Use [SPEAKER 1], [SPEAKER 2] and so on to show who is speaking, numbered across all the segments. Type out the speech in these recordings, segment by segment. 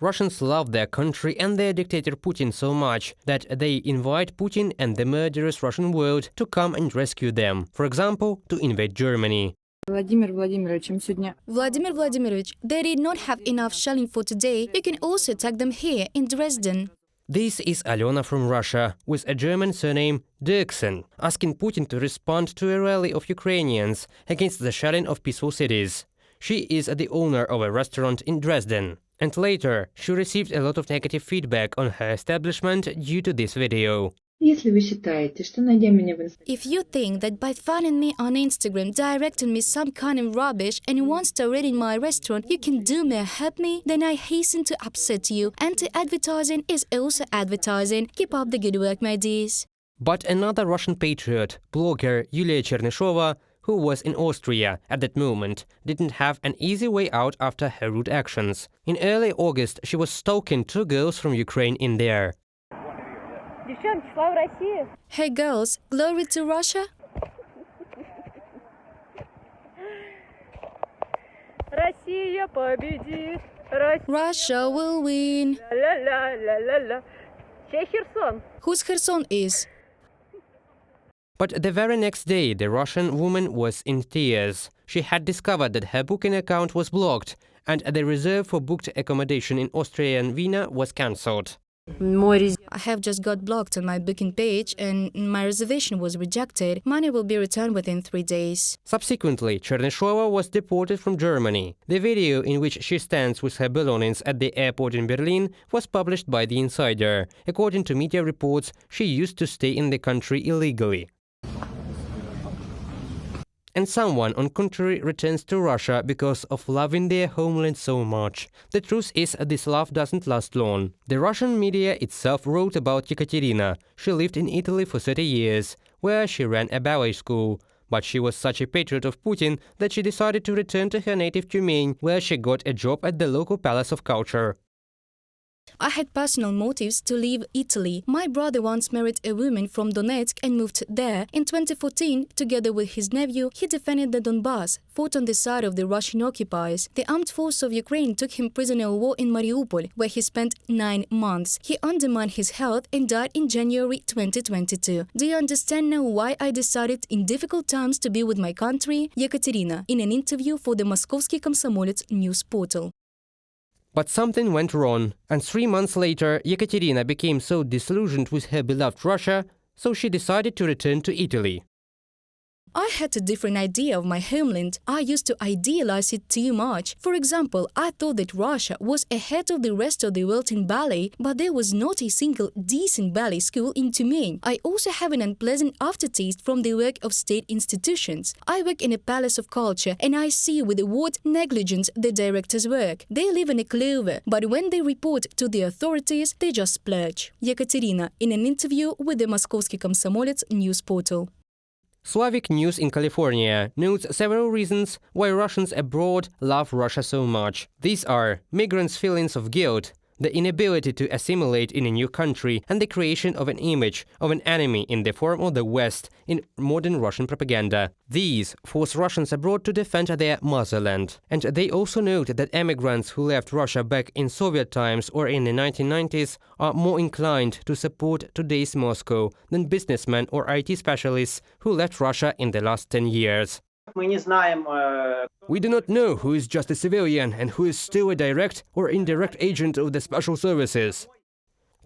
[SPEAKER 1] Russians love their country and their dictator Putin so much that they invite Putin and the murderous Russian world to come and rescue them, for example, to invade Germany.
[SPEAKER 2] Vladimir Vladimirovich, they did not have enough shelling for today. You can also attack them here in Dresden.
[SPEAKER 1] This is Alena from Russia, with a German surname Dirksen, asking Putin to respond to a rally of Ukrainians against the shelling of peaceful cities. She is the owner of a restaurant in Dresden. And later, she received a lot of negative feedback on her establishment due to this video.
[SPEAKER 2] If you think that by finding me on Instagram, directing me some kind of rubbish and wants to raid in my restaurant, you can do me or help me, then I hasten to upset you. Anti-advertising is also advertising. Keep up the good work, my dears.
[SPEAKER 1] But another Russian patriot, blogger Yulia Chernyshova, who was in Austria at that moment, didn't have an easy way out after her rude actions. In early August, she was stalking 2 girls from Ukraine in there.
[SPEAKER 2] Hey girls, glory to Russia! Russia will win! Whose Kherson is?
[SPEAKER 1] But the very next day, the Russian woman was in tears. She had discovered that her booking account was blocked, and the reserve for booked accommodation in Austrian Vienna was cancelled.
[SPEAKER 2] I have just got blocked on my booking page and my reservation was rejected. Money will be returned within 3 days.
[SPEAKER 1] Subsequently, Chernyshova was deported from Germany. The video in which she stands with her belongings at the airport in Berlin was published by The Insider. According to media reports, she used to stay in the country illegally. And someone, on contrary, returns to Russia because of loving their homeland so much. The truth is, this love doesn't last long. The Russian media itself wrote about Yekaterina. She lived in Italy for 30 years, where she ran a ballet school. But she was such a patriot of Putin that she decided to return to her native Tyumen, where she got a job at the local Palace of Culture.
[SPEAKER 2] I had personal motives to leave Italy. My brother once married a woman from Donetsk and moved there. In 2014, together with his nephew, he defended the Donbass, fought on the side of the Russian occupiers. The armed force of Ukraine took him prisoner of war in Mariupol, where he spent 9 months. He undermined his health and died in January 2022. Do you understand now why I decided in difficult times to be with my country? Yekaterina, in an interview for the Moskovsky Komsomolets news portal.
[SPEAKER 1] But something went wrong, and 3 months later, Yekaterina became so disillusioned with her beloved Russia, so she decided to return to Italy.
[SPEAKER 2] I had a different idea of my homeland. I used to idealize it too much. For example, I thought that Russia was ahead of the rest of the world in ballet, but there was not a single decent ballet school in Tyumen. I also have an unpleasant aftertaste from the work of state institutions. I work in a palace of culture, and I see with what negligence the directors work. They live in a clover, but when they report to the authorities, they just splurge. Yekaterina, in an interview with the Moskovsky Komsomolets news portal.
[SPEAKER 1] Slavic News in California notes several reasons why Russians abroad love Russia so much. These are migrants' feelings of guilt, the inability to assimilate in a new country, and the creation of an image of an enemy in the form of the West in modern Russian propaganda. These force Russians abroad to defend their motherland. And they also note that emigrants who left Russia back in Soviet times or in the 1990s are more inclined to support today's Moscow than businessmen or IT specialists who left Russia in the last 10 years. We do not know who is just a civilian and who is still a direct or indirect agent of the special services.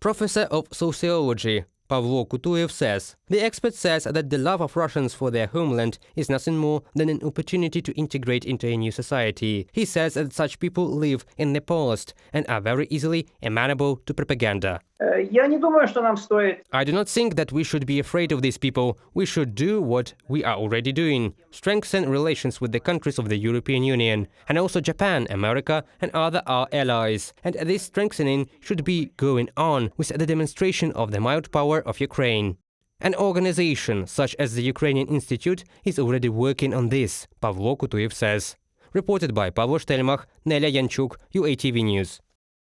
[SPEAKER 1] Professor of Sociology Pavlo Kutuyev says, the expert says that the love of Russians for their homeland is nothing more than an opportunity to integrate into a new society. He says that such people live in the past and are very easily amenable to propaganda. I do not think that we should be afraid of these people. We should do what we are already doing. Strengthen relations with the countries of the European Union and also Japan, America and other our allies. And this strengthening should be going on with the demonstration of the mild power of Ukraine. An organization such as the Ukrainian Institute is already working on this, Pavlo Kutuyev says. Reported by Pavlo Shtelmach, Nelia Yanchuk, UATV News.